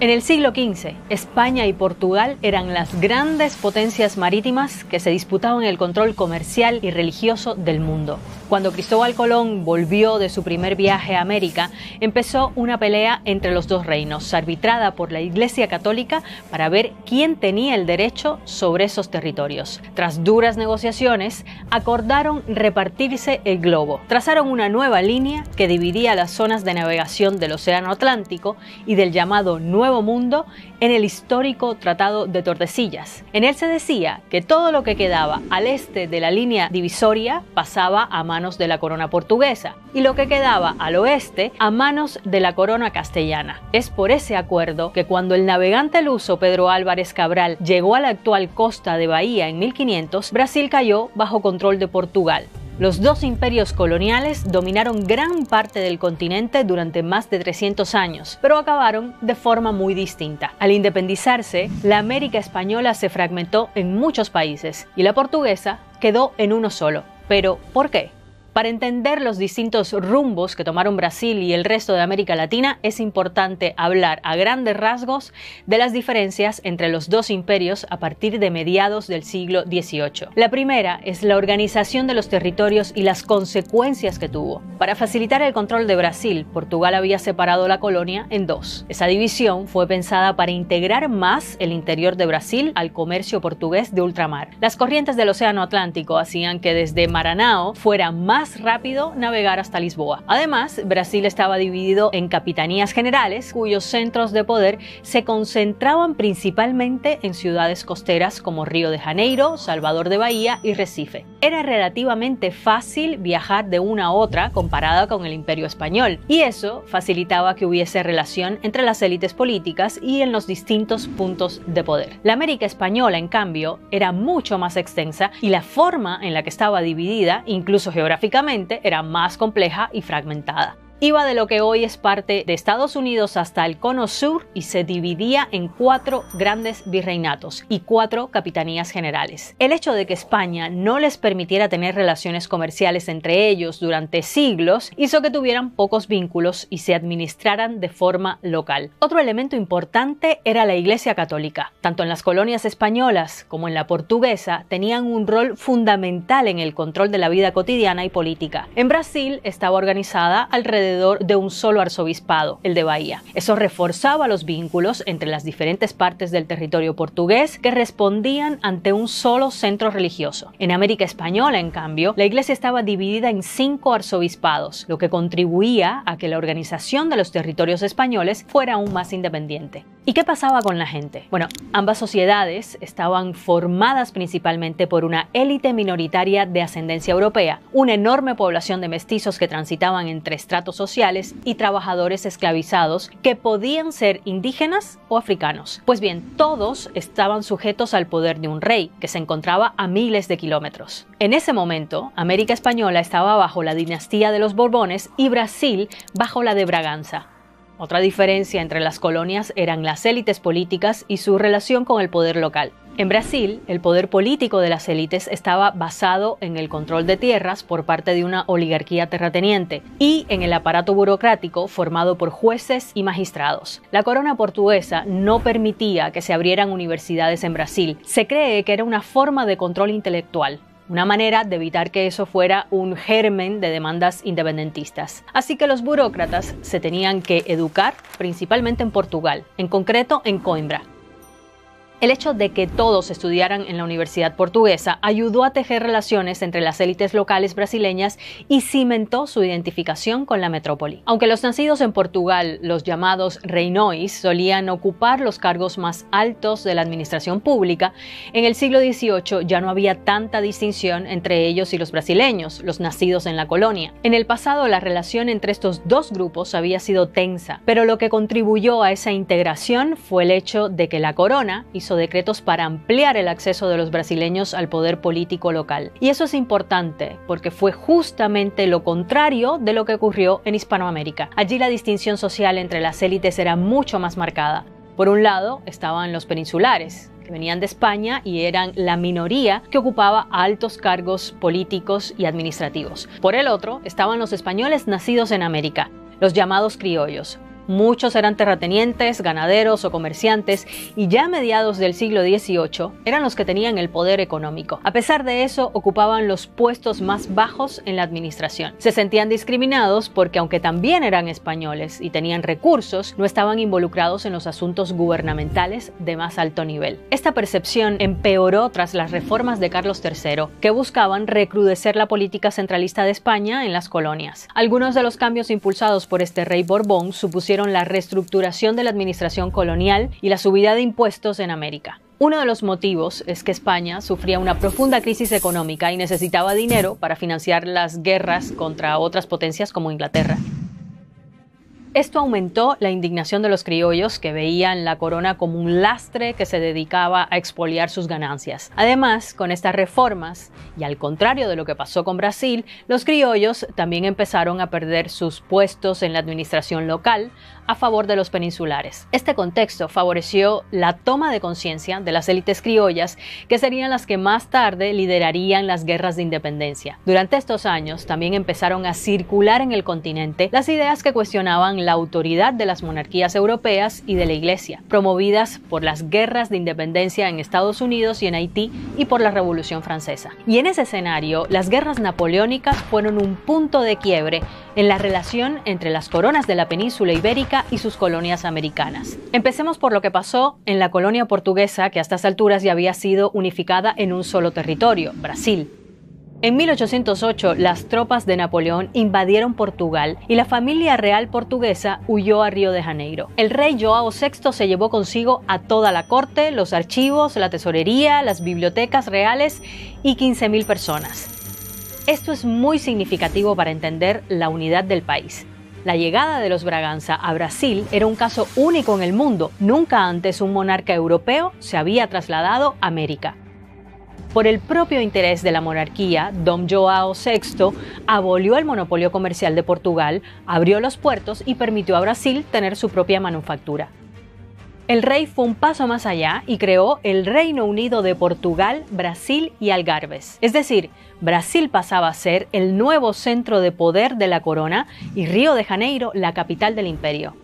En el siglo XV, España y Portugal eran las grandes potencias marítimas que se disputaban el control comercial y religioso del mundo. Cuando Cristóbal Colón volvió de su primer viaje a América, empezó una pelea entre los dos reinos, arbitrada por la Iglesia Católica para ver quién tenía el derecho sobre esos territorios. Tras duras negociaciones, acordaron repartirse el globo. Trazaron una nueva línea que dividía las zonas de navegación del Océano Atlántico y del llamado Nuevo Mundo en el histórico Tratado de Tordesillas. En él se decía que todo lo que quedaba al este de la línea divisoria pasaba a manos de la corona portuguesa y lo que quedaba al oeste a manos de la corona castellana. Es por ese acuerdo que cuando el navegante luso Pedro Álvarez Cabral llegó a la actual costa de Bahía en 1500, Brasil cayó bajo control de Portugal. Los dos imperios coloniales dominaron gran parte del continente durante más de 300 años, pero acabaron de forma muy distinta. Al independizarse, la América española se fragmentó en muchos países y la portuguesa quedó en uno solo. ¿Pero por qué? Para entender los distintos rumbos que tomaron Brasil y el resto de América Latina, es importante hablar a grandes rasgos de las diferencias entre los dos imperios a partir de mediados del siglo XVIII. La primera es la organización de los territorios y las consecuencias que tuvo. Para facilitar el control de Brasil, Portugal había separado la colonia en dos. Esa división fue pensada para integrar más el interior de Brasil al comercio portugués de ultramar. Las corrientes del Océano Atlántico hacían que desde Maranhão fuera más rápido navegar hasta Lisboa. Además, Brasil estaba dividido en capitanías generales, cuyos centros de poder se concentraban principalmente en ciudades costeras como Río de Janeiro, Salvador de Bahía y Recife. Era relativamente fácil viajar de una a otra comparada con el Imperio Español, y eso facilitaba que hubiese relación entre las élites políticas y en los distintos puntos de poder. La América Española, en cambio, era mucho más extensa y la forma en la que estaba dividida, incluso geográficamente, era más compleja y fragmentada. Iba de lo que hoy es parte de Estados Unidos hasta el Cono Sur y se dividía en 4 grandes virreinatos y 4 capitanías generales. El hecho de que España no les permitiera tener relaciones comerciales entre ellos durante siglos hizo que tuvieran pocos vínculos y se administraran de forma local. Otro elemento importante era la Iglesia Católica. Tanto en las colonias españolas como en la portuguesa tenían un rol fundamental en el control de la vida cotidiana y política. En Brasil estaba organizada alrededor de un solo arzobispado, el de Bahía. Eso reforzaba los vínculos entre las diferentes partes del territorio portugués que respondían ante un solo centro religioso. En América Española, en cambio, la iglesia estaba dividida en 5 arzobispados, lo que contribuía a que la organización de los territorios españoles fuera aún más independiente. ¿Y qué pasaba con la gente? Bueno, ambas sociedades estaban formadas principalmente por una élite minoritaria de ascendencia europea, una enorme población de mestizos que transitaban entre estratos sociales y trabajadores esclavizados que podían ser indígenas o africanos. Pues bien, todos estaban sujetos al poder de un rey que se encontraba a miles de kilómetros. En ese momento, América Española estaba bajo la dinastía de los Borbones y Brasil bajo la de Braganza. Otra diferencia entre las colonias eran las élites políticas y su relación con el poder local. En Brasil, el poder político de las élites estaba basado en el control de tierras por parte de una oligarquía terrateniente y en el aparato burocrático formado por jueces y magistrados. La corona portuguesa no permitía que se abrieran universidades en Brasil. Se cree que era una forma de control intelectual, una manera de evitar que eso fuera un germen de demandas independentistas. Así que los burócratas se tenían que educar principalmente en Portugal, en concreto en Coimbra. El hecho de que todos estudiaran en la Universidad Portuguesa ayudó a tejer relaciones entre las élites locales brasileñas y cimentó su identificación con la metrópoli. Aunque los nacidos en Portugal, los llamados reinões, solían ocupar los cargos más altos de la administración pública, en el siglo XVIII ya no había tanta distinción entre ellos y los brasileños, los nacidos en la colonia. En el pasado la relación entre estos dos grupos había sido tensa, pero lo que contribuyó a esa integración fue el hecho de que la corona hizo decretos para ampliar el acceso de los brasileños al poder político local. Y eso es importante porque fue justamente lo contrario de lo que ocurrió en Hispanoamérica. Allí la distinción social entre las élites era mucho más marcada. Por un lado estaban los peninsulares, que venían de España y eran la minoría que ocupaba altos cargos políticos y administrativos. Por el otro estaban los españoles nacidos en América, los llamados criollos, Muchos eran terratenientes, ganaderos o comerciantes, y ya a mediados del siglo XVIII eran los que tenían el poder económico. A pesar de eso, ocupaban los puestos más bajos en la administración. Se sentían discriminados porque, aunque también eran españoles y tenían recursos, no estaban involucrados en los asuntos gubernamentales de más alto nivel. Esta percepción empeoró tras las reformas de Carlos III, que buscaban recrudecer la política centralista de España en las colonias. Algunos de los cambios impulsados por este rey Borbón supusieron la reestructuración de la administración colonial y la subida de impuestos en América. Uno de los motivos es que España sufría una profunda crisis económica y necesitaba dinero para financiar las guerras contra otras potencias como Inglaterra. Esto aumentó la indignación de los criollos, que veían la corona como un lastre que se dedicaba a expoliar sus ganancias. Además, con estas reformas, y al contrario de lo que pasó con Brasil, los criollos también empezaron a perder sus puestos en la administración local a favor de los peninsulares. Este contexto favoreció la toma de conciencia de las élites criollas, que serían las que más tarde liderarían las guerras de independencia. Durante estos años también empezaron a circular en el continente las ideas que cuestionaban la autoridad de las monarquías europeas y de la Iglesia, promovidas por las guerras de independencia en Estados Unidos y en Haití y por la Revolución Francesa. Y en ese escenario, las guerras napoleónicas fueron un punto de quiebre en la relación entre las coronas de la península ibérica y sus colonias americanas. Empecemos por lo que pasó en la colonia portuguesa, que a estas alturas ya había sido unificada en un solo territorio, Brasil. En 1808, las tropas de Napoleón invadieron Portugal y la familia real portuguesa huyó a Río de Janeiro. El rey João VI se llevó consigo a toda la corte, los archivos, la tesorería, las bibliotecas reales y 15.000 personas. Esto es muy significativo para entender la unidad del país. La llegada de los Braganza a Brasil era un caso único en el mundo. Nunca antes un monarca europeo se había trasladado a América. Por el propio interés de la monarquía, Dom João VI abolió el monopolio comercial de Portugal, abrió los puertos y permitió a Brasil tener su propia manufactura. El rey fue un paso más allá y creó el Reino Unido de Portugal, Brasil y Algarves. Es decir, Brasil pasaba a ser el nuevo centro de poder de la corona y Río de Janeiro la capital del imperio.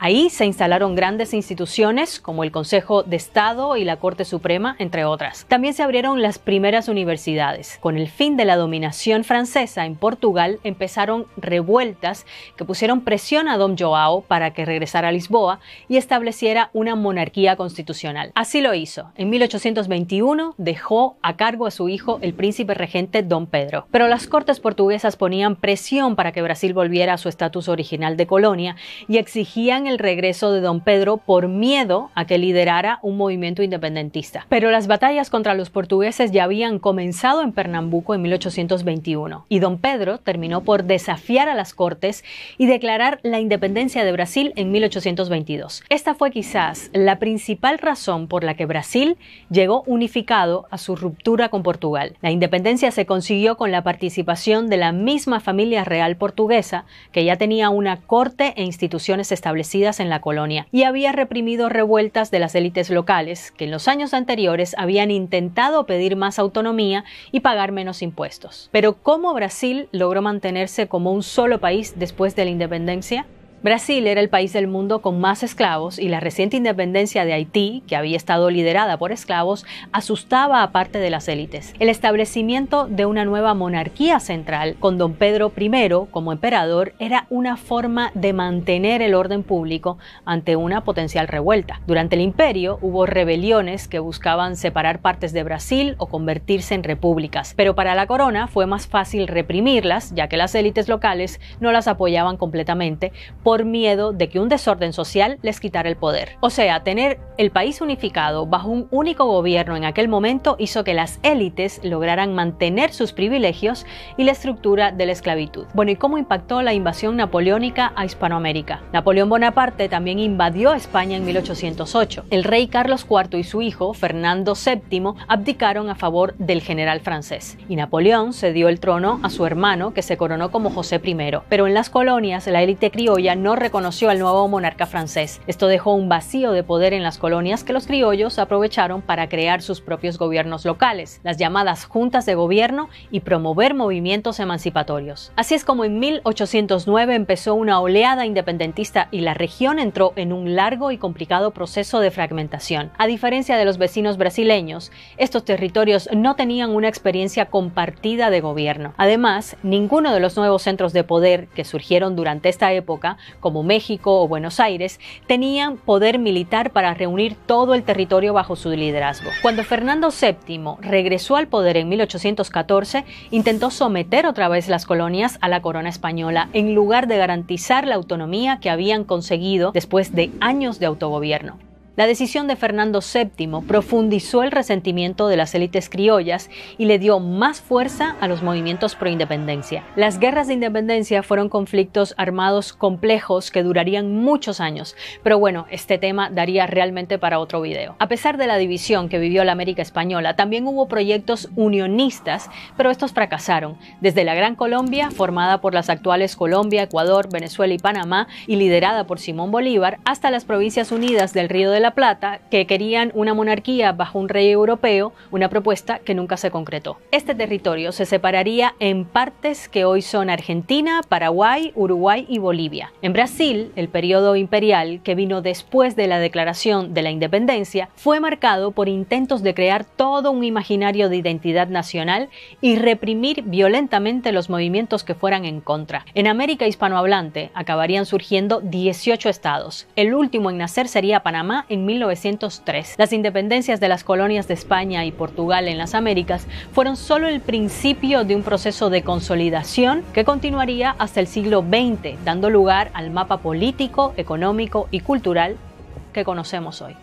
Ahí se instalaron grandes instituciones como el Consejo de Estado y la Corte Suprema, entre otras. También se abrieron las primeras universidades. Con el fin de la dominación francesa en Portugal, empezaron revueltas que pusieron presión a Dom João para que regresara a Lisboa y estableciera una monarquía constitucional. Así lo hizo. En 1821 dejó a cargo a su hijo, el príncipe regente Dom Pedro. Pero las cortes portuguesas ponían presión para que Brasil volviera a su estatus original de colonia y exigían el regreso de Don Pedro por miedo a que liderara un movimiento independentista. Pero las batallas contra los portugueses ya habían comenzado en Pernambuco en 1821 y Don Pedro terminó por desafiar a las cortes y declarar la independencia de Brasil en 1822. Esta fue quizás la principal razón por la que Brasil llegó unificado a su ruptura con Portugal. La independencia se consiguió con la participación de la misma familia real portuguesa, que ya tenía una corte e instituciones establecidas en la colonia y había reprimido revueltas de las élites locales que en los años anteriores habían intentado pedir más autonomía y pagar menos impuestos. Pero ¿cómo Brasil logró mantenerse como un solo país después de la independencia? Brasil era el país del mundo con más esclavos y la reciente independencia de Haití, que había estado liderada por esclavos, asustaba a parte de las élites. El establecimiento de una nueva monarquía central, con Don Pedro I como emperador, era una forma de mantener el orden público ante una potencial revuelta. Durante el imperio hubo rebeliones que buscaban separar partes de Brasil o convertirse en repúblicas, pero para la corona fue más fácil reprimirlas, ya que las élites locales no las apoyaban completamente por miedo de que un desorden social les quitara el poder. O sea, tener el país unificado bajo un único gobierno en aquel momento hizo que las élites lograran mantener sus privilegios y la estructura de la esclavitud. Bueno, ¿y cómo impactó la invasión napoleónica a Hispanoamérica? Napoleón Bonaparte también invadió España en 1808. El rey Carlos IV y su hijo, Fernando VII, abdicaron a favor del general francés, y Napoleón cedió el trono a su hermano, que se coronó como José I. Pero en las colonias, la élite criolla Castilla no reconoció al nuevo monarca francés. Esto dejó un vacío de poder en las colonias que los criollos aprovecharon para crear sus propios gobiernos locales, las llamadas juntas de gobierno, y promover movimientos emancipatorios. Así es como en 1809 empezó una oleada independentista y la región entró en un largo y complicado proceso de fragmentación. A diferencia de los vecinos brasileños, estos territorios no tenían una experiencia compartida de gobierno. Además, ninguno de los nuevos centros de poder que surgieron durante esta época, como México o Buenos Aires, tenían poder militar para reunir todo el territorio bajo su liderazgo. Cuando Fernando VII regresó al poder en 1814, intentó someter otra vez las colonias a la corona española en lugar de garantizar la autonomía que habían conseguido después de años de autogobierno. La decisión de Fernando VII profundizó el resentimiento de las élites criollas y le dio más fuerza a los movimientos pro independencia. Las guerras de independencia fueron conflictos armados complejos que durarían muchos años, pero bueno, este tema daría realmente para otro video. A pesar de la división que vivió la América española, también hubo proyectos unionistas, pero estos fracasaron. Desde la Gran Colombia, formada por las actuales Colombia, Ecuador, Venezuela y Panamá, y liderada por Simón Bolívar, hasta las Provincias Unidas del Río de la Plata, que querían una monarquía bajo un rey europeo, una propuesta que nunca se concretó. Este territorio se separaría en partes que hoy son Argentina, Paraguay, Uruguay y Bolivia. En Brasil, el periodo imperial, que vino después de la declaración de la independencia, fue marcado por intentos de crear todo un imaginario de identidad nacional y reprimir violentamente los movimientos que fueran en contra. En América hispanohablante acabarían surgiendo 18 estados. El último en nacer sería Panamá en 1903. Las independencias de las colonias de España y Portugal en las Américas fueron solo el principio de un proceso de consolidación que continuaría hasta el siglo XX, dando lugar al mapa político, económico y cultural que conocemos hoy.